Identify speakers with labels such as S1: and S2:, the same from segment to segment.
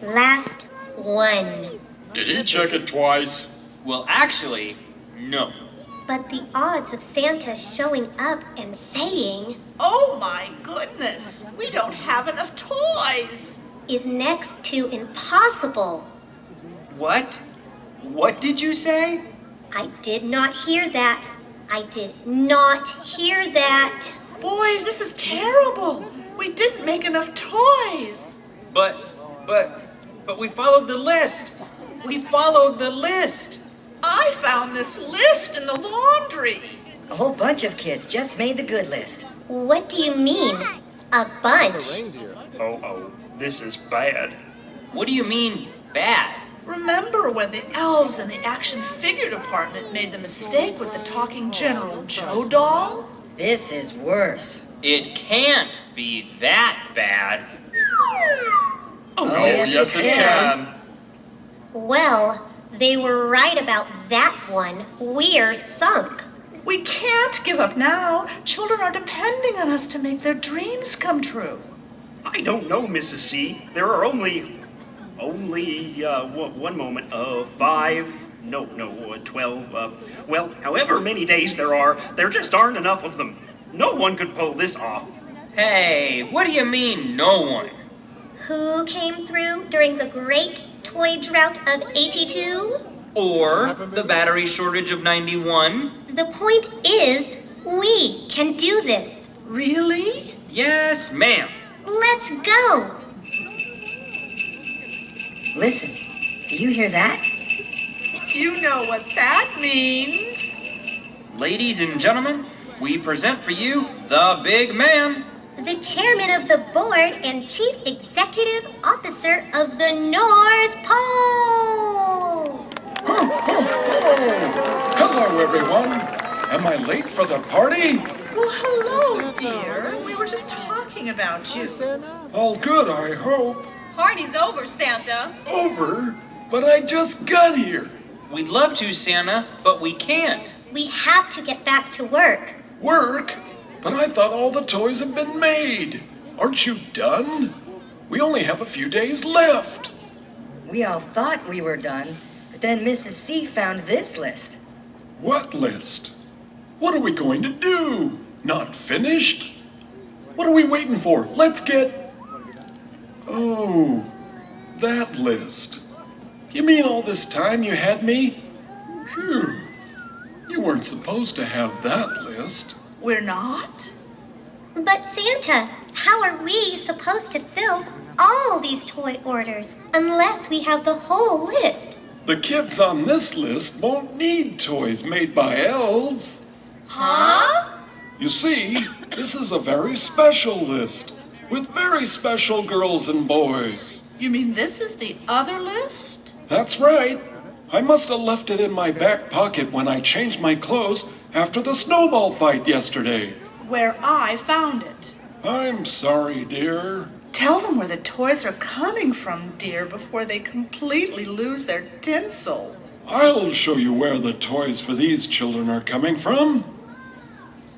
S1: Last one.
S2: Did he check it twice?
S3: Well, actually, no.
S1: But the odds of Santa showing up and saying,
S4: "Oh my goodness, we don't have enough toys,"
S1: is next to impossible.
S3: What? What did you say?
S1: I did not hear that. I did not hear that.
S4: Boys, this is terrible. We didn't make enough toys.
S3: But we followed the list. We followed the list.
S4: I found this list in the laundry.
S5: A whole bunch of kids just made the good list.
S1: What do you mean, a bunch?
S6: Oh, this is bad.
S3: What do you mean, bad?
S4: Remember when the elves in the action figure department made the mistake with the talking General Joe doll?
S5: This is worse.
S3: It can't be that bad.
S2: Oh, yes, it can.
S1: Well, they were right about that one. We're sunk.
S4: We can't give up now. Children are depending on us to make their dreams come true.
S6: I don't know, Mrs. C. There are only, 12, well, however many days there just aren't enough of them. No one could pull this off.
S3: Hey, what do you mean, no one?
S1: Who came through during the great toy drought of 82?
S3: Or the battery shortage of 91?
S1: The point is, we can do this.
S4: Really?
S3: Yes, ma'am.
S1: Let's go.
S5: Listen, do you hear that?
S4: You know what that means.
S3: Ladies and gentlemen, we present for you the big man.
S1: The chairman of the board and chief executive officer of the North Pole.
S7: Hello, everyone. Am I late for the party?
S4: Well, hello, dear. We were just talking about you.
S7: All good, I hope.
S4: Party's over, Santa.
S7: Over? But I just got here.
S3: We'd love to, Santa, but we can't.
S1: We have to get back to work.
S7: Work? But I thought all the toys had been made. Aren't you done? We only have a few days left.
S5: We all thought we were done, but then Mrs. C found this list.
S7: What list? What are we going to do? Not finished? What are we waiting for? Let's get... Oh, that list. You mean all this time you had me? Phew. You weren't supposed to have that list.
S4: We're not?
S1: But Santa, how are we supposed to fill all these toy orders unless we have the whole list?
S7: The kids on this list won't need toys made by elves.
S4: Huh?
S7: You see, this is a very special list with very special girls and boys.
S4: You mean this is the other list?
S7: That's right. I must have left it in my back pocket when I changed my clothes after the snowball fight yesterday.
S4: Where I found it.
S7: I'm sorry, dear.
S4: Tell them where the toys are coming from, dear, before they completely lose their tinsel.
S7: I'll show you where the toys for these children are coming from.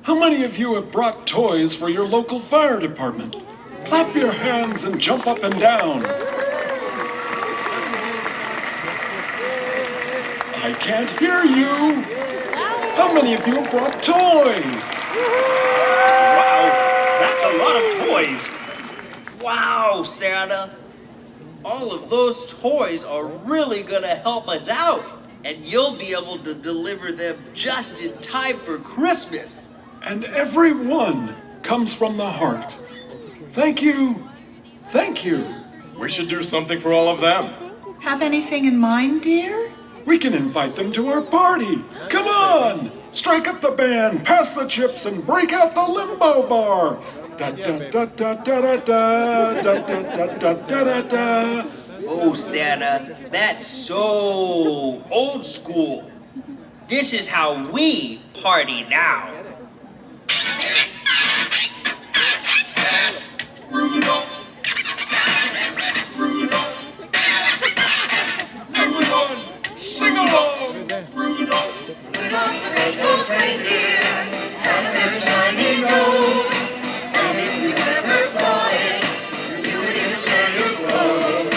S7: How many of you have brought toys for your local fire department? Clap your hands and jump up and down. I can't hear you. How many of you have brought toys?
S6: Wow, that's a lot of toys.
S3: Wow, Santa. All of those toys are really gonna help us out. And you'll be able to deliver them just in time for Christmas.
S7: And every one comes from the heart. Thank you. Thank you.
S2: We should do something for all of them.
S4: Have anything in mind, dear?
S7: We can invite them to our party. Come on! Strike up the band, pass the chips, and break out the limbo bar. Da da da da da da da da da da da da.
S3: Oh, Santa, that's so old school. This is how we party now.
S2: Rudolph! Rudolph! Everyone, sing along! Rudolph!
S8: Rudolph the red-nosed reindeer had a shiny nose, and if you ever saw it, you would even say it glows.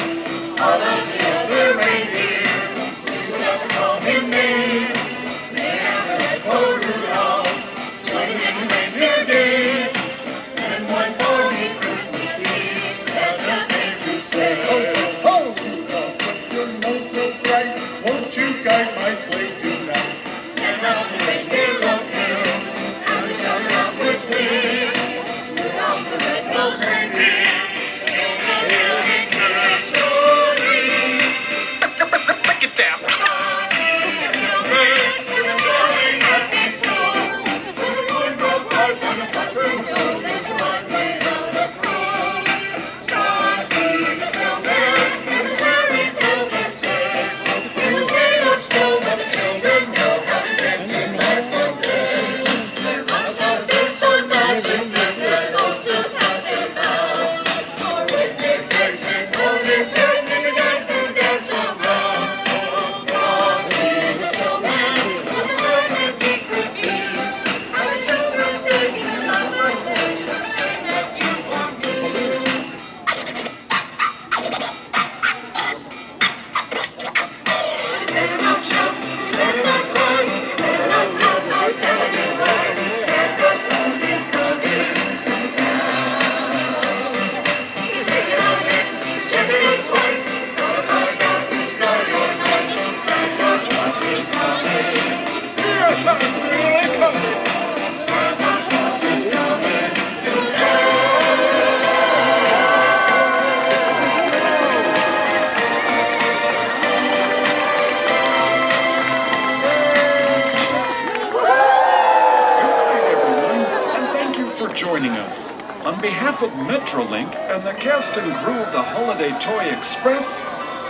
S7: behalf of Metrolink and the cast and crew of the Holiday Toy Express,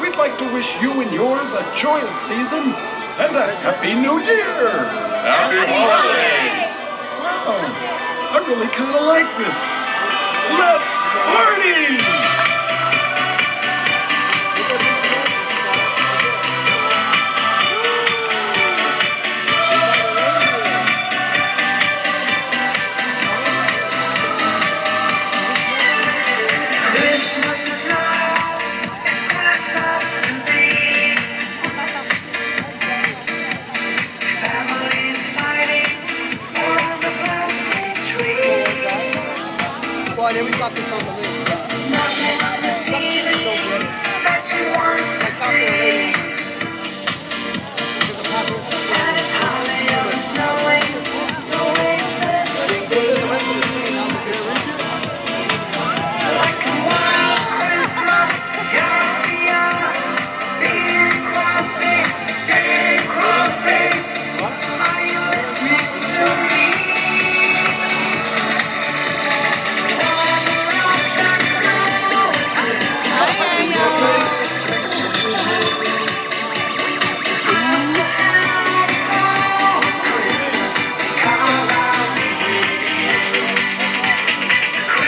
S7: we'd like to wish you and yours a joyous season and a Happy New Year!
S2: Happy holidays!
S7: Wow, I really kind of like this. Let's party!